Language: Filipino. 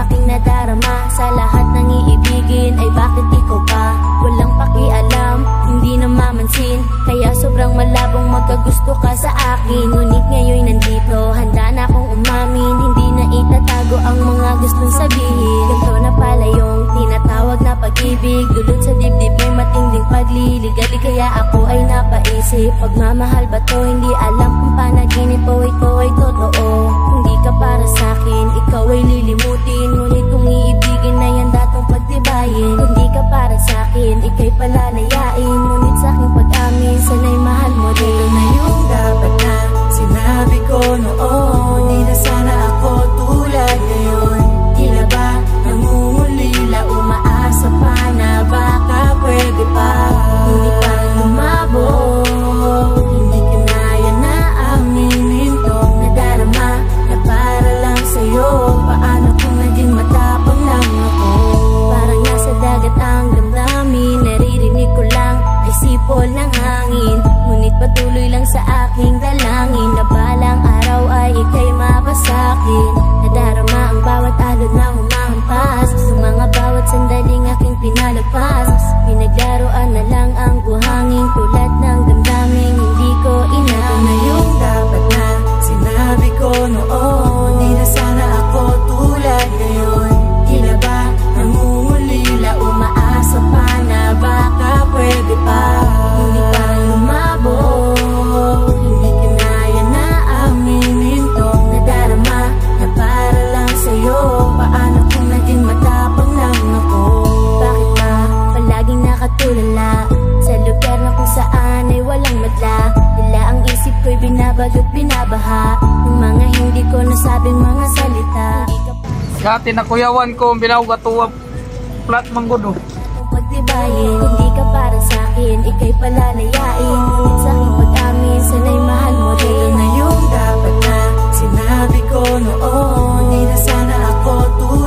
aking nadarama. Sa lahat ng iibigin ay bakit ikaw pa walang pakialam, hindi na mamansin. Kaya sobrang malabong magkagusto ka sa akin. Ngunit ngayon nandito, handa na akong umamin. Hindi na itatago ang mga gustong sabihin. Ganto na pala yung tinatawag na pag-ibig. Dulot sa dibdib may matinding pagliligali. Kaya ako ay napaisip, pagmamahal ba to? Hindi alam kung panaginip o ito ay totoo. Hindi ka para sa'kin, ikaw ay lilimutin. Ngunit kung iibigin na yan datong pagtibayin. Hindi ka para sa'kin, ika'y palalayain. Ngunit sa'king pag-amin, sana'y mahal mo din. Ito na yung dapat na sinabi ko noon. Di na sana ako tulad ngayon. Tila ba nangungulila, umaasa pa na baka pwede pa. Hindi pa lumabo, hindi kinaya na aminin tong nadarama na para lang sa'yo. Paano kung naging matapang lang ako? Parang nasa dagat ang damdamin, naririnig ko lang ay sipol ng hangin. Ngunit patuloy lang sa aking dalangin na balang araw ay ika'y mapasakin. Nadarama ang bawat alon na humahampas, sa mga bawat sandaling aking pinalagpas. Pinaglaruan na lang ang buhangin, tulad ng damdamin hindi ko inamin. Ito na yung dapat na sinabi ko noon. Di na sana ako tulad ngayon. Tila ba nangungulila, umaasa pa na baka pwede pa. Hindi pa lumabo, hindi kinaya na aminin tong nadarama na para lang sa'yo. Paano kung naging matapang lang ako? Bakit ba palaging nakatulala sa lugar na kung saan ay walang madla? Tila ang isip ko'y binabagot binabaha ng mga hindi ko nasabing mga salita. Dati na kuyawan ko, binawag atuwa plat manggudo. Pagtibayin, hindi ka para sa'kin, ika'y palalayain. Ngunit sa'king pag-amin, sana'y mahal mo din. Ito na yung dapat na sinabi ko noon. Di na sana ako tulad